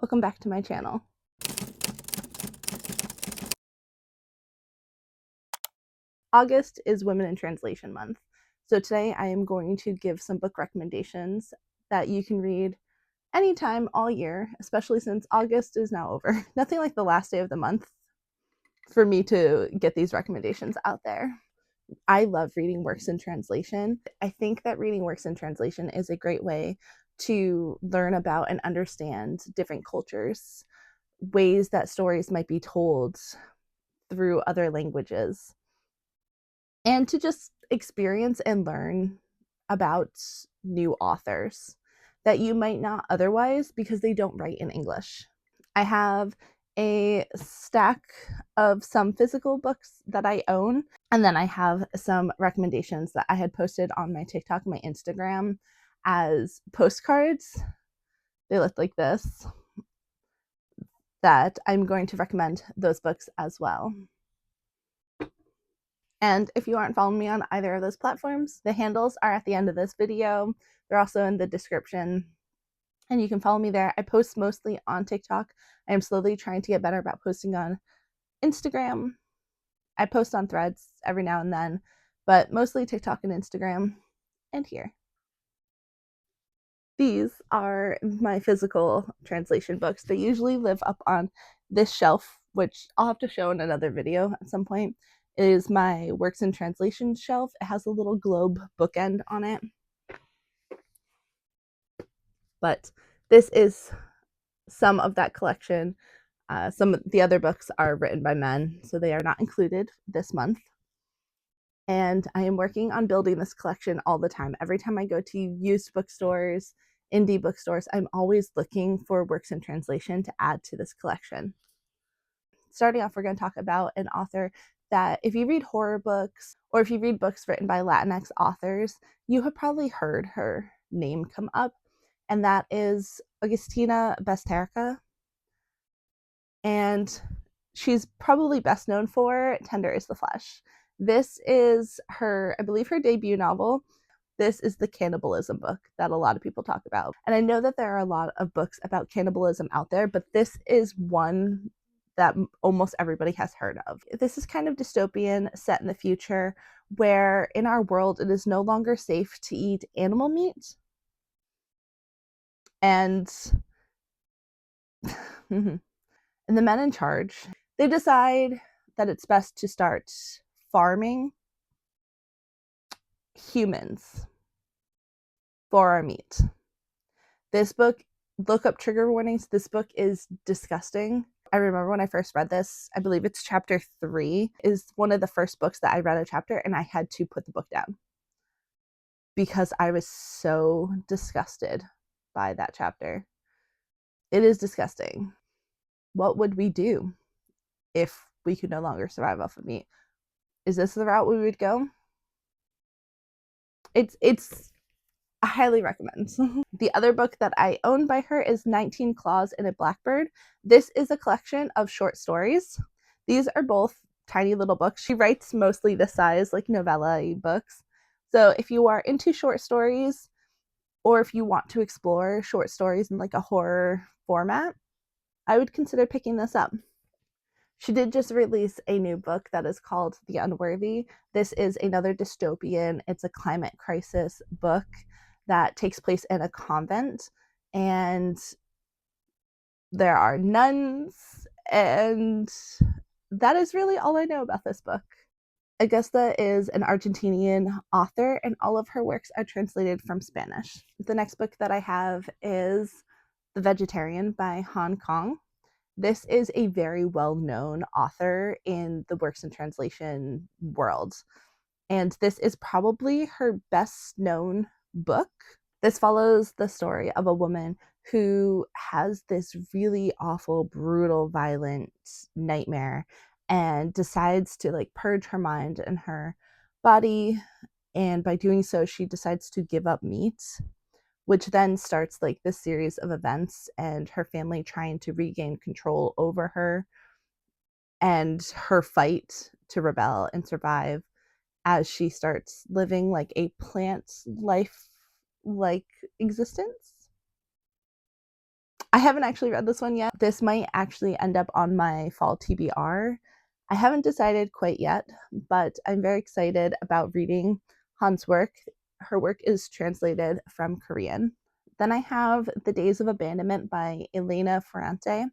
Welcome back to my channel. August is Women in Translation Month, so today I am going to give some book recommendations that you can read anytime all year, especially since August is now over. Nothing like the last day of the month for me to get these recommendations out there. I love reading works in translation. I think that reading works in translation is a great way to learn about and understand different cultures, ways that stories might be told through other languages, and to just experience and learn about new authors that you might not otherwise because they don't write in English. I have a stack of some physical books that I own, and then I have some recommendations that I had posted on my TikTok, my Instagram, as postcards. They look like this, that I'm going to recommend those books as well. And if you aren't following me on either of those platforms, the handles are at the end of this video. They're also in the description, and you can follow me there. I post mostly on TikTok. I am slowly trying to get better about posting on Instagram. I post on Threads every now and then, but mostly TikTok and Instagram, and here. These are my physical translation books. They usually live up on this shelf, which I'll have to show in another video at some point. It is my works in translation shelf. It has a little globe bookend on it. But this is some of that collection. Some of the other books are written by men, so they are not included this month. And I am working on building this collection all the time. Every time I go to used bookstores, indie bookstores, I'm always looking for works in translation to add to this collection. Starting off, we're going to talk about an author that if you read horror books or if you read books written by Latinx authors, you have probably heard her name come up, and that is Agustina Bazterrica. And she's probably best known for Tender is the Flesh. This is her, I believe, her debut novel. This is the cannibalism book that a lot of people talk about. And I know that there are a lot of books about cannibalism out there, but this is one that almost everybody has heard of. This is kind of dystopian, set in the future, where in our world it is no longer safe to eat animal meat. And and the men in charge, they decide that it's best to start farming humans for our meat. This book, look up trigger warnings. This book is disgusting. I remember when I first read this, I believe it's chapter 3, is one of the first books that I read a chapter, and I had to put the book down because I was so disgusted by that chapter. It is disgusting. What would we do if we could no longer survive off of meat? Is this the route we would go? It's I highly recommend. The other book that I own by her is 19 Claws and a Blackbird. This is a collection of short stories. These are both tiny little books. She writes mostly this size, like novella books. So if you are into short stories, or if you want to explore short stories in like a horror format, I would consider picking this up. She did just release a new book that is called The Unworthy. This is another dystopian, it's a climate crisis book that takes place in a convent, and there are nuns, and that is really all I know about this book. Augusta is an Argentinian author, and all of her works are translated from Spanish. The next book that I have is The Vegetarian by Han Kang. This is a very well-known author in the works and translation world, and this is probably her best-known book. This follows the story of a woman who has this really awful, brutal, violent nightmare and decides to like purge her mind and her body, and by doing so she decides to give up meat, which then starts like this series of events and her family trying to regain control over her and her fight to rebel and survive as she starts living like a plant life like existence. I haven't actually read this one yet. This might actually end up on my fall TBR. I haven't decided quite yet, but I'm very excited about reading Han's work. Her work is translated from Korean. Then I have The Days of Abandonment by Elena Ferrante.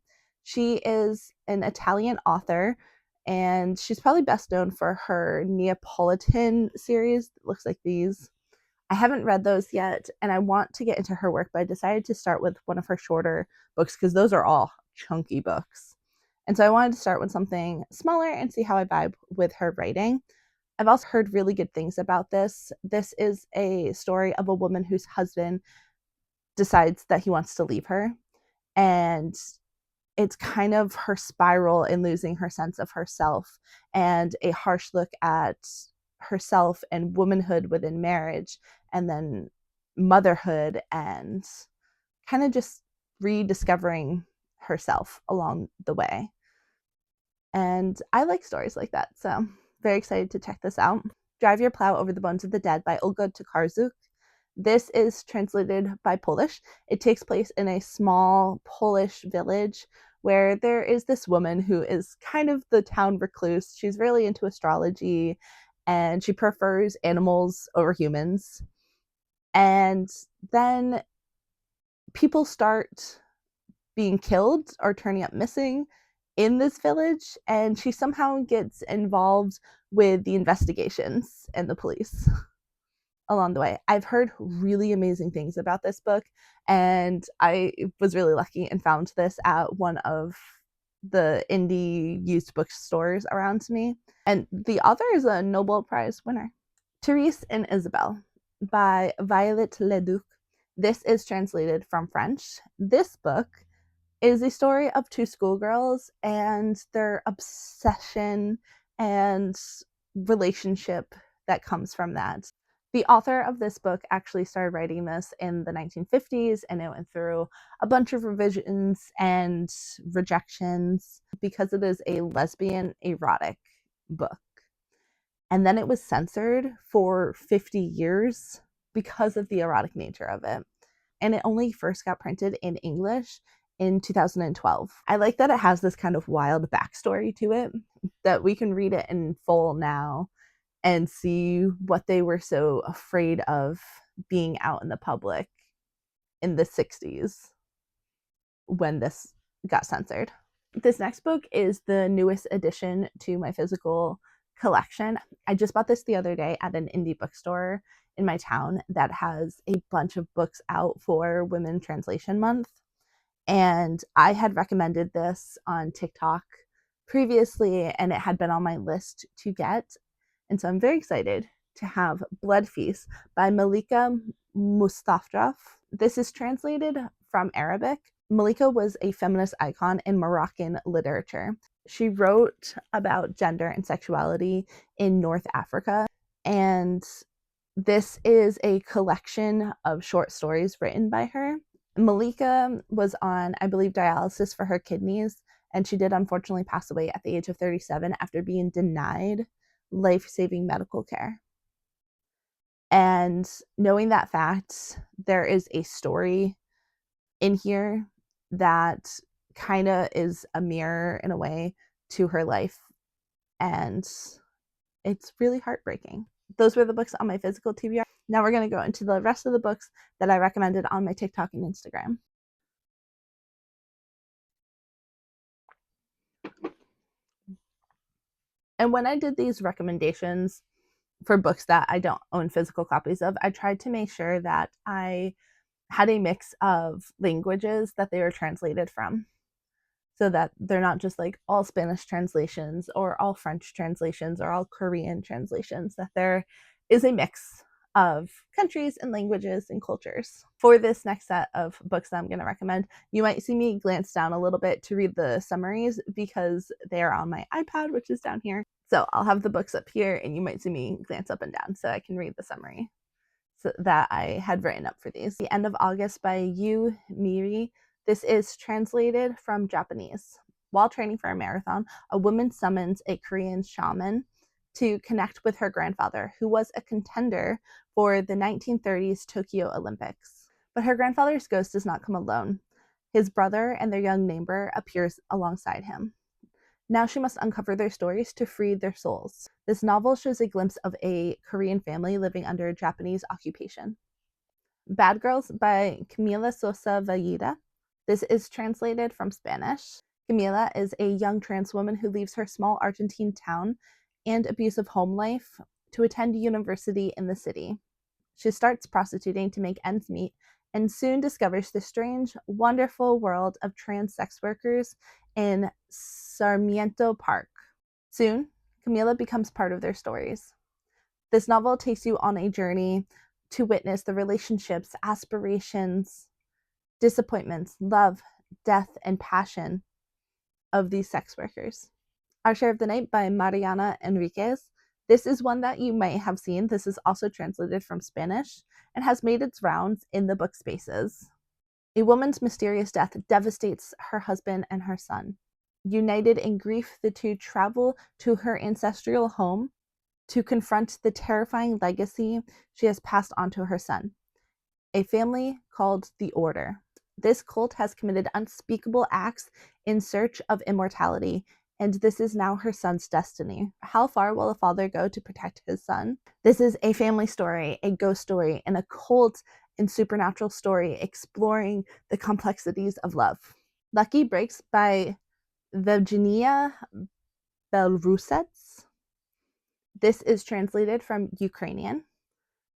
She is an Italian author, and she's probably best known for her Neapolitan series that looks like these. I haven't read those yet, and I want to get into her work, but I decided to start with one of her shorter books because those are all chunky books. And so I wanted to start with something smaller and see how I vibe with her writing. I've also heard really good things about this. This is a story of a woman whose husband decides that he wants to leave her, and it's kind of her spiral in losing her sense of herself and a harsh look at herself and womanhood within marriage, and then motherhood, and kind of just rediscovering herself along the way. And I like stories like that, so very excited to check this out. Drive Your Plow Over the Bones of the Dead by Olga Tokarczuk. This is translated by Polish. It takes place in a small Polish village where there is this woman who is kind of the town recluse. She's really into astrology, and she prefers animals over humans. And then people start being killed or turning up missing in this village, and she somehow gets involved with the investigations and the police along the way. I've heard really amazing things about this book, and I was really lucky and found this at one of the indie used bookstores around me. And the author is a Nobel Prize winner. Thérése and Isabelle by Violette Leduc. This is translated from French. This book is a story of two schoolgirls and their obsession and relationship that comes from that. The author of this book actually started writing this in the 1950s, and it went through a bunch of revisions and rejections because it is a lesbian erotic book. And then it was censored for 50 years because of the erotic nature of it. And it only first got printed in English in 2012. I like that it has this kind of wild backstory to it, that we can read it in full now and see what they were so afraid of being out in the public in the 60s when this got censored. This next book is the newest addition to my physical collection. I just bought this the other day at an indie bookstore in my town that has a bunch of books out for Women Translation Month. And I had recommended this on TikTok previously, and it had been on my list to get. And so I'm very excited to have Blood Feast by Malika Mustafraf. This is translated from Arabic. Malika was a feminist icon in Moroccan literature. She wrote about gender and sexuality in North Africa, and this is a collection of short stories written by her. Malika was on, I believe, dialysis for her kidneys, and she did unfortunately pass away at the age of 37 after being denied life-saving medical care. And knowing that fact, there is a story in here that kind of is a mirror in a way to her life, and it's really heartbreaking. Those were the books on my physical TBR. Now we're going to go into the rest of the books that I recommended on my TikTok and Instagram. And when I did these recommendations for books that I don't own physical copies of, I tried to make sure that I had a mix of languages that they were translated from, so that they're not just like all Spanish translations or all French translations or all Korean translations, that there is a mix of countries and languages and cultures. For this next set of books that I'm going to recommend, you might see me glance down a little bit to read the summaries because they are on my iPad, which is down here. So I'll have the books up here, and you might see me glance up and down so I can read the summary that I had written up for these. The End of August by Yu Miri. This is translated from Japanese. While training for a marathon, a woman summons a Korean shaman to connect with her grandfather, who was a contender for the 1930s Tokyo Olympics. But her grandfather's ghost does not come alone. His brother and their young neighbor appears alongside him. Now she must uncover their stories to free their souls. This novel shows a glimpse of a Korean family living under Japanese occupation. Bad Girls by Camila Sosa Villada. This is translated from Spanish. Camila is a young trans woman who leaves her small Argentine town and abusive home life to attend university in the city. She starts prostituting to make ends meet and soon discovers the strange, wonderful world of trans sex workers in Sarmiento Park. Soon, Camila becomes part of their stories. This novel takes you on a journey to witness the relationships, aspirations, disappointments, love, death, and passion of these sex workers. Our Share of the Night by Mariana Enriquez. This is one that you might have seen. This is also translated from Spanish and has made its rounds in the book spaces. A woman's mysterious death devastates her husband and her son. United in grief, the two travel to her ancestral home to confront the terrifying legacy she has passed on to her son, a family called the Order. This cult has committed unspeakable acts in search of immortality, and this is now her son's destiny. How far will a father go to protect his son? This is a family story, a ghost story, and a cult and supernatural story exploring the complexities of love. Lucky Breaks by Yevegenia Belorusets. This is translated from Ukrainian.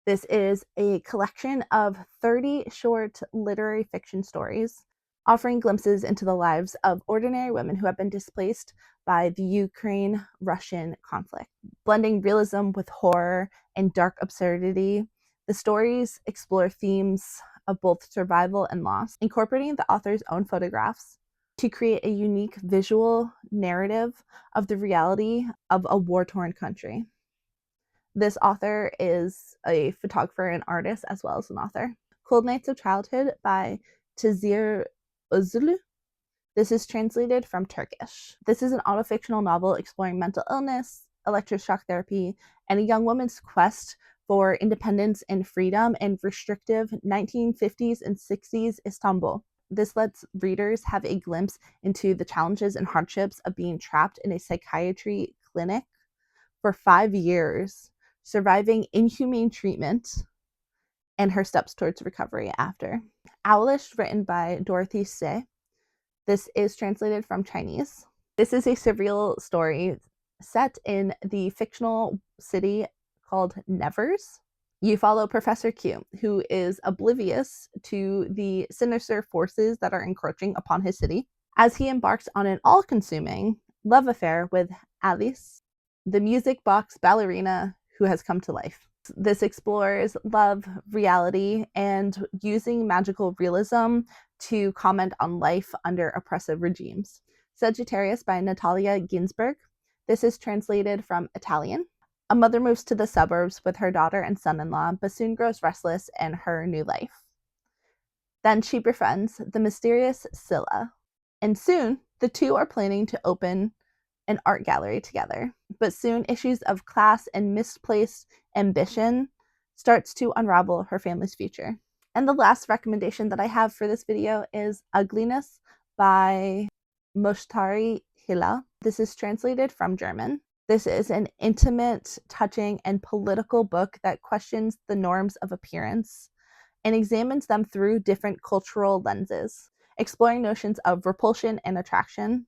This is a collection of 30 short literary fiction stories offering glimpses into the lives of ordinary women who have been displaced by the Ukraine-Russian conflict. Blending realism with horror and dark absurdity, the stories explore themes of both survival and loss, incorporating the author's own photographs to create a unique visual narrative of the reality of a war-torn country. This author is a photographer and artist as well as an author. Cold Nights of Childhood by Tezer Özlü. This is translated from Turkish. This is an autofictional novel exploring mental illness, electroshock therapy, and a young woman's quest for independence and freedom in restrictive 1950s and 60s Istanbul. This lets readers have a glimpse into the challenges and hardships of being trapped in a psychiatry clinic for 5 years, surviving inhumane treatment, and her steps towards recovery after. Owlish, written by Dorothy Tse. This is translated from Chinese. This is a surreal story set in the fictional city called Nevers. You follow Professor Q, who is oblivious to the sinister forces that are encroaching upon his city, as he embarks on an all-consuming love affair with Alice, the music box ballerina who has come to life. This explores love, reality, and using magical realism to comment on life under oppressive regimes. Sagittarius by Natalia Ginzburg. This is translated from Italian. A mother moves to the suburbs with her daughter and son-in-law, but soon grows restless in her new life. Then she befriends the mysterious Scylla, and soon the two are planning to open an art gallery together. But soon issues of class and misplaced ambition starts to unravel her family's future. And the last recommendation that I have for this video is Ugliness by Moshtari Hilal. This is translated from German. This is an intimate, touching, and political book that questions the norms of appearance and examines them through different cultural lenses, exploring notions of repulsion and attraction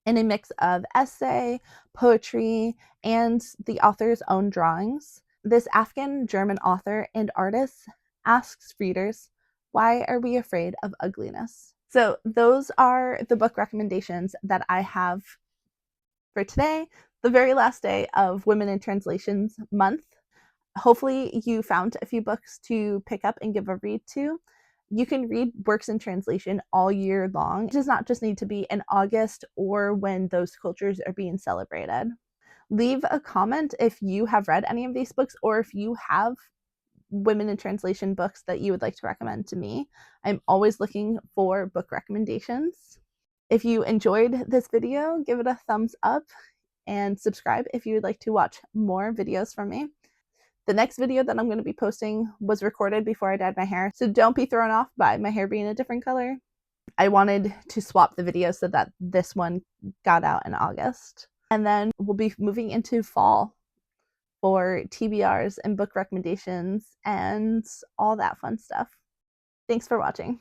in a mix of essay, poetry, and the author's own drawings. This Afghan-German author and artist asks readers, why are we afraid of ugliness? So those are the book recommendations that I have for today, the very last day of Women in Translations month. Hopefully you found a few books to pick up and give a read to. You can read works in translation all year long. It does not just need to be in August or when those cultures are being celebrated. Leave a comment if you have read any of these books or if you have women in translation books that you would like to recommend to me. I'm always looking for book recommendations. If you enjoyed this video, give it a thumbs up and subscribe if you would like to watch more videos from me. The next video that I'm going to be posting was recorded before I dyed my hair, so don't be thrown off by my hair being a different color. I wanted to swap the video so that this one got out in August. And then we'll be moving into fall for TBRs and book recommendations and all that fun stuff. Thanks for watching.